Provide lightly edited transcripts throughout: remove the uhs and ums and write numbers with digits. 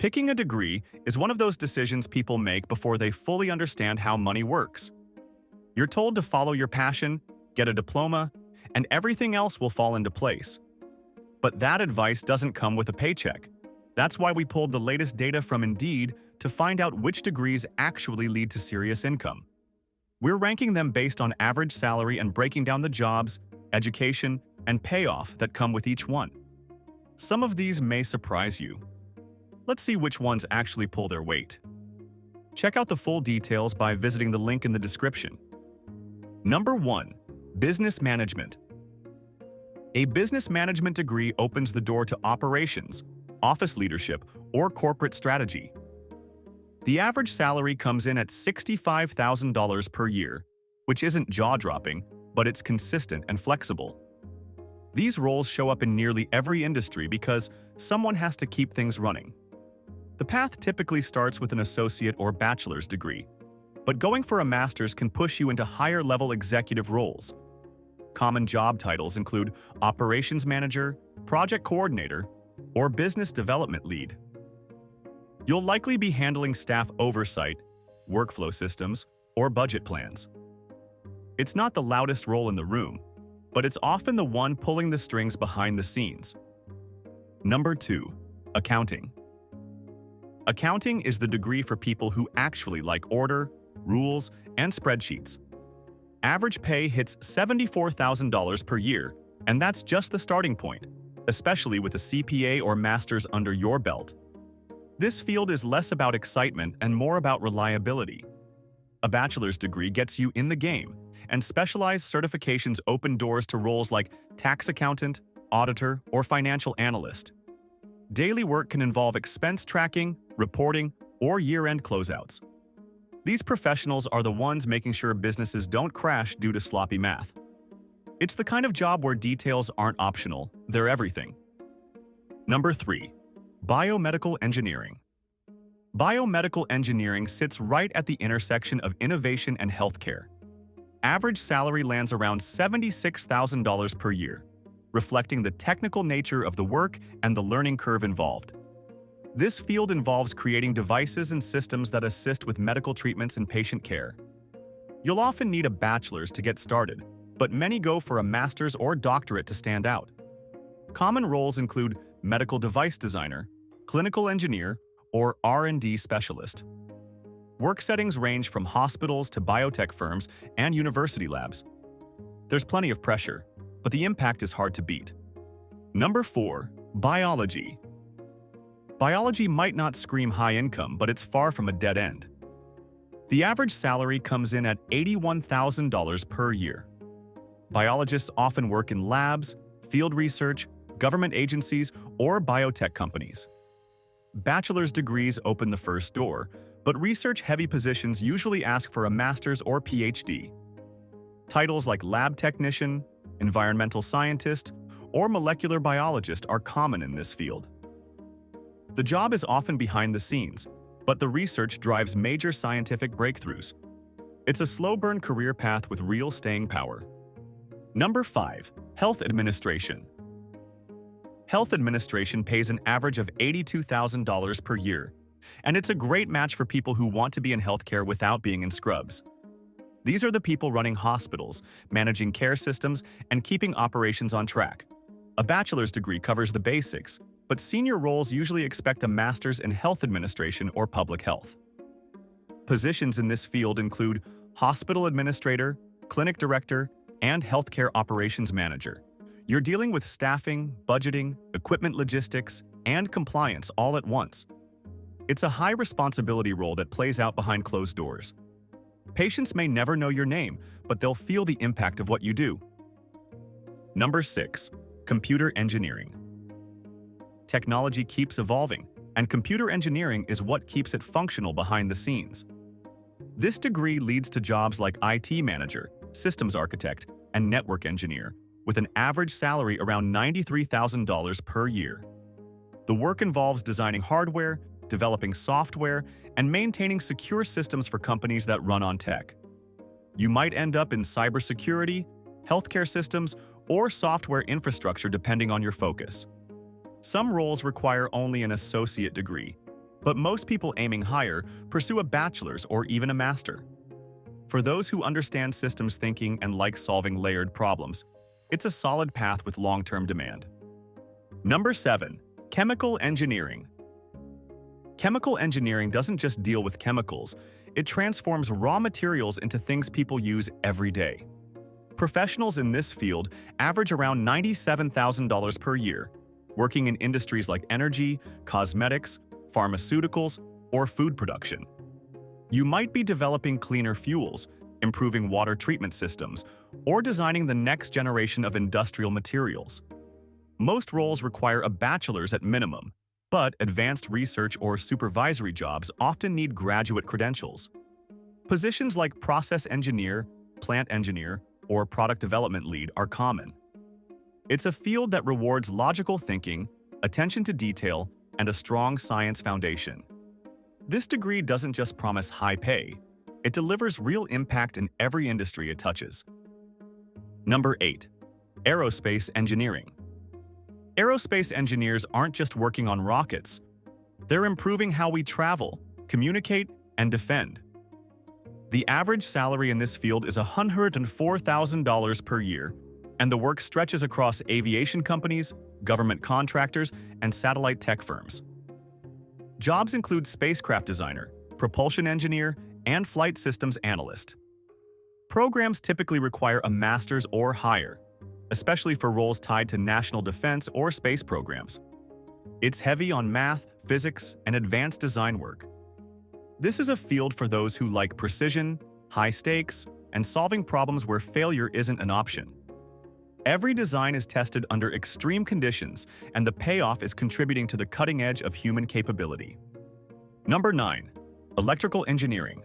Picking a degree is one of those decisions people make before they fully understand how money works. You're told to follow your passion, get a diploma, and everything else will fall into place. But that advice doesn't come with a paycheck. That's why we pulled the latest data from Indeed to find out which degrees actually lead to serious income. We're ranking them based on average salary and breaking down the jobs, education, and payoff that come with each one. Some of these may surprise you. Let's see which ones actually pull their weight. Check out the full details by visiting the link in the description. Number 1. Business Management. A business management degree opens the door to operations, office leadership, or corporate strategy. The average salary comes in at $65,000 per year, which isn't jaw-dropping, but it's consistent and flexible. These roles show up in nearly every industry because someone has to keep things running. The path typically starts with an associate or bachelor's degree, but going for a master's can push you into higher-level executive roles. Common job titles include operations manager, project coordinator, or business development lead. You'll likely be handling staff oversight, workflow systems, or budget plans. It's not the loudest role in the room, but it's often the one pulling the strings behind the scenes. Number 2. Accounting. Accounting is the degree for people who actually like order, rules, and spreadsheets. Average pay hits $74,000 per year, and that's just the starting point, especially with a CPA or master's under your belt. This field is less about excitement and more about reliability. A bachelor's degree gets you in the game, and specialized certifications open doors to roles like tax accountant, auditor, or financial analyst. Daily work can involve expense tracking, reporting, or year-end closeouts. These professionals are the ones making sure businesses don't crash due to sloppy math. It's the kind of job where details aren't optional, they're everything. Number 3. Biomedical Engineering. Biomedical engineering sits right at the intersection of innovation and healthcare. Average salary lands around $76,000 per year, reflecting the technical nature of the work and the learning curve involved. This field involves creating devices and systems that assist with medical treatments and patient care. You'll often need a bachelor's to get started, but many go for a master's or doctorate to stand out. Common roles include medical device designer, clinical engineer, or R&D specialist. Work settings range from hospitals to biotech firms and university labs. There's plenty of pressure, but the impact is hard to beat. Number 4. Biology. Biology might not scream high income, but it's far from a dead end. The average salary comes in at $81,000 per year. Biologists often work in labs, field research, government agencies, or biotech companies. Bachelor's degrees open the first door, but research-heavy positions usually ask for a master's or PhD. Titles like lab technician, environmental scientist, or molecular biologist are common in this field. The job is often behind the scenes, but the research drives major scientific breakthroughs. It's a slow-burn career path with real staying power. Number 5. Health Administration. Health administration pays an average of $82,000 per year, and it's a great match for people who want to be in healthcare without being in scrubs. These are the people running hospitals, managing care systems, and keeping operations on track. A bachelor's degree covers the basics, but senior roles usually expect a master's in health administration or public health. Positions in this field include hospital administrator, clinic director, and healthcare operations manager. You're dealing with staffing, budgeting, equipment logistics, and compliance all at once. It's a high-responsibility role that plays out behind closed doors. Patients may never know your name, but they'll feel the impact of what you do. Number 6. Computer Engineering. Technology keeps evolving, and computer engineering is what keeps it functional behind the scenes. This degree leads to jobs like IT manager, systems architect, and network engineer, with an average salary around $93,000 per year. The work involves designing hardware, developing software, and maintaining secure systems for companies that run on tech. You might end up in cybersecurity, healthcare systems, or software infrastructure depending on your focus. Some roles require only an associate degree, But most people aiming higher pursue a bachelor's or even a master. For those who understand systems thinking and like solving layered problems, it's a solid path with long-term demand. Number 7. Chemical engineering. Chemical engineering doesn't just deal with chemicals, it transforms raw materials into things people use every day. Professionals in this field average around $97,000 per year, working in industries like energy, cosmetics, pharmaceuticals, or food production. You might be developing cleaner fuels, improving water treatment systems, or designing the next generation of industrial materials. Most roles require a bachelor's at minimum, but advanced research or supervisory jobs often need graduate credentials. Positions like process engineer, plant engineer, or product development lead are common. It's a field that rewards logical thinking, attention to detail, and a strong science foundation. This degree doesn't just promise high pay, it delivers real impact in every industry it touches. Number 8. Aerospace engineering. Aerospace engineers aren't just working on rockets. They're improving how we travel, communicate, and defend. The average salary in this field is $104,000 per year, and the work stretches across aviation companies, government contractors, and satellite tech firms. Jobs include spacecraft designer, propulsion engineer, and flight systems analyst. Programs typically require a master's or higher, especially for roles tied to national defense or space programs. It's heavy on math, physics, and advanced design work. This is a field for those who like precision, high stakes, and solving problems where failure isn't an option. Every design is tested under extreme conditions, and the payoff is contributing to the cutting edge of human capability. Number 9. Electrical engineering.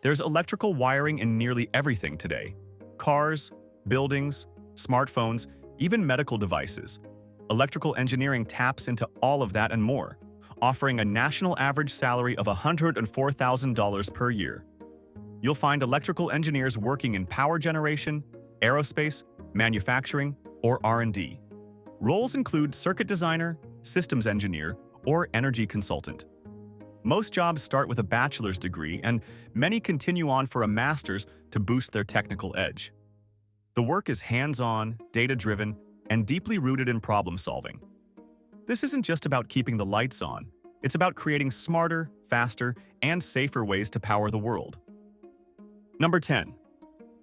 There's electrical wiring in nearly everything today. Cars, buildings, smartphones, even medical devices. Electrical engineering taps into all of that and more, offering a national average salary of $104,000 per year. You'll find electrical engineers working in power generation, aerospace, manufacturing, or R&D. Roles include circuit designer, systems engineer, or energy consultant. Most jobs start with a bachelor's degree, and many continue on for a master's to boost their technical edge. The work is hands-on, data-driven, and deeply rooted in problem-solving. This isn't just about keeping the lights on. It's about creating smarter, faster, and safer ways to power the world. Number 10.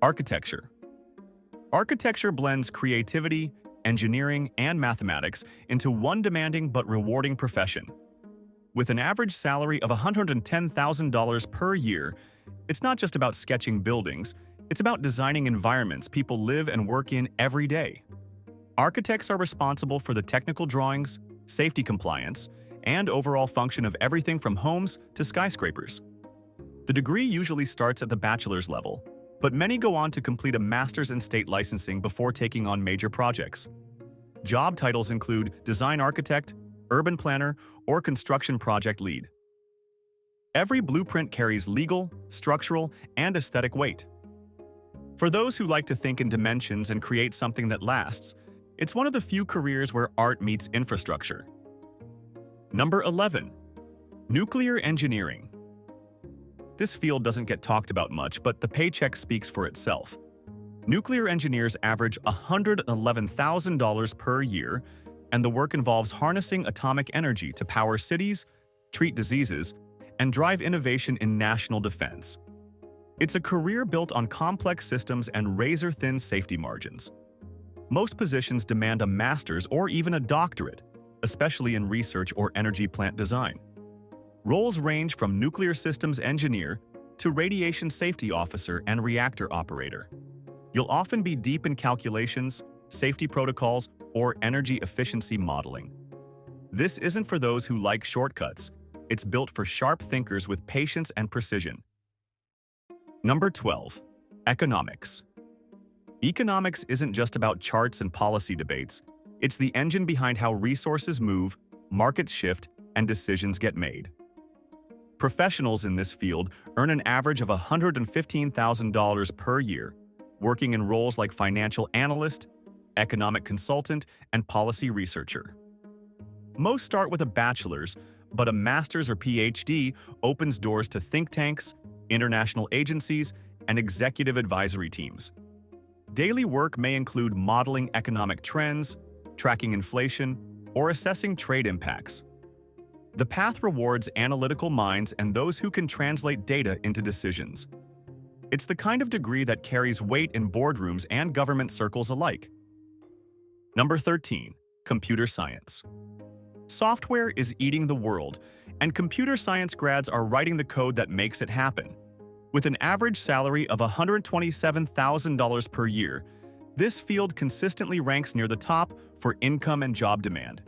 Architecture. Architecture blends creativity, engineering, and mathematics into one demanding but rewarding profession. With an average salary of $110,000 per year, it's not just about sketching buildings, it's about designing environments people live and work in every day. Architects are responsible for the technical drawings, safety compliance, and overall function of everything from homes to skyscrapers. The degree usually starts at the bachelor's level, but many go on to complete a master's in state licensing before taking on major projects. Job titles include design architect, urban planner, or construction project lead. Every blueprint carries legal, structural, and aesthetic weight. For those who like to think in dimensions and create something that lasts, it's one of the few careers where art meets infrastructure. Number 11. Nuclear engineering. This field doesn't get talked about much, but the paycheck speaks for itself. Nuclear engineers average $111,000 per year, and the work involves harnessing atomic energy to power cities, treat diseases, and drive innovation in national defense. It's a career built on complex systems and razor-thin safety margins. Most positions demand a master's or even a doctorate, especially in research or energy plant design. Roles range from nuclear systems engineer to radiation safety officer and reactor operator. You'll often be deep in calculations, safety protocols, or energy efficiency modeling. This isn't for those who like shortcuts. It's built for sharp thinkers with patience and precision. Number 12. Economics. Economics isn't just about charts and policy debates. It's the engine behind how resources move, markets shift, and decisions get made. Professionals in this field earn an average of $115,000 per year, working in roles like financial analyst, economic consultant, and policy researcher. Most start with a bachelor's, but a master's or PhD opens doors to think tanks, international agencies, and executive advisory teams. Daily work may include modeling economic trends, tracking inflation, or assessing trade impacts. The path rewards analytical minds and those who can translate data into decisions. It's the kind of degree that carries weight in boardrooms and government circles alike. Number 13. Computer science. Software is eating the world, and computer science grads are writing the code that makes it happen. With an average salary of $127,000 per year, this field consistently ranks near the top for income and job demand.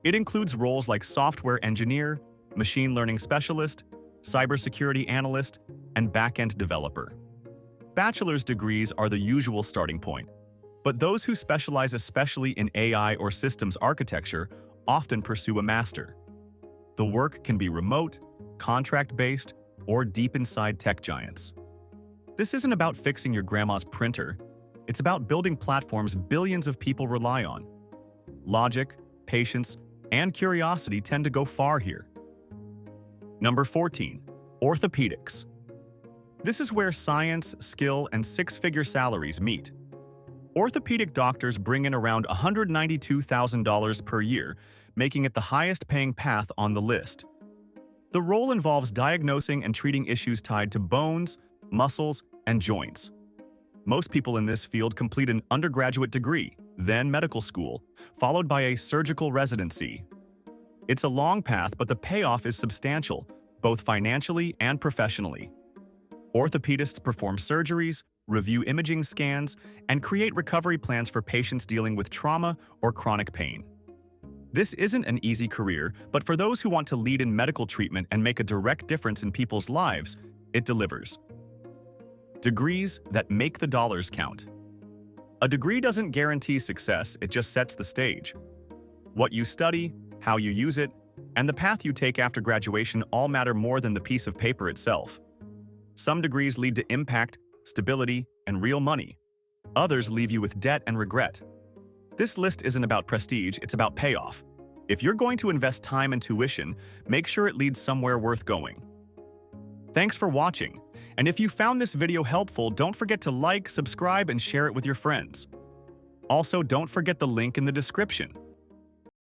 It includes roles like software engineer, machine learning specialist, cybersecurity analyst, and back-end developer. Bachelor's degrees are the usual starting point, but those who specialize especially in AI or systems architecture often pursue a master. The work can be remote, contract-based, or deep inside tech giants. This isn't about fixing your grandma's printer. It's about building platforms billions of people rely on. Logic, patience, and curiosity tend to go far here. Number 14. Orthopedics. This is where science, skill, and six-figure salaries meet. Orthopedic doctors bring in around $192,000 per year, making it the highest-paying path on the list. The role involves diagnosing and treating issues tied to bones, muscles, and joints. Most people in this field complete an undergraduate degree, then medical school, followed by a surgical residency. It's a long path, but the payoff is substantial, both financially and professionally. Orthopedists perform surgeries, review imaging scans, and create recovery plans for patients dealing with trauma or chronic pain. This isn't an easy career, but for those who want to lead in medical treatment and make a direct difference in people's lives, it delivers. Degrees that make the dollars count. A degree doesn't guarantee success, it just sets the stage. What you study, how you use it, and the path you take after graduation all matter more than the piece of paper itself. Some degrees lead to impact, stability, and real money. Others leave you with debt and regret. This list isn't about prestige, it's about payoff. If you're going to invest time and tuition, make sure it leads somewhere worth going. Thanks for watching, and if you found this video helpful, don't forget to like, subscribe, and share it with your friends. Also, don't forget the link in the description.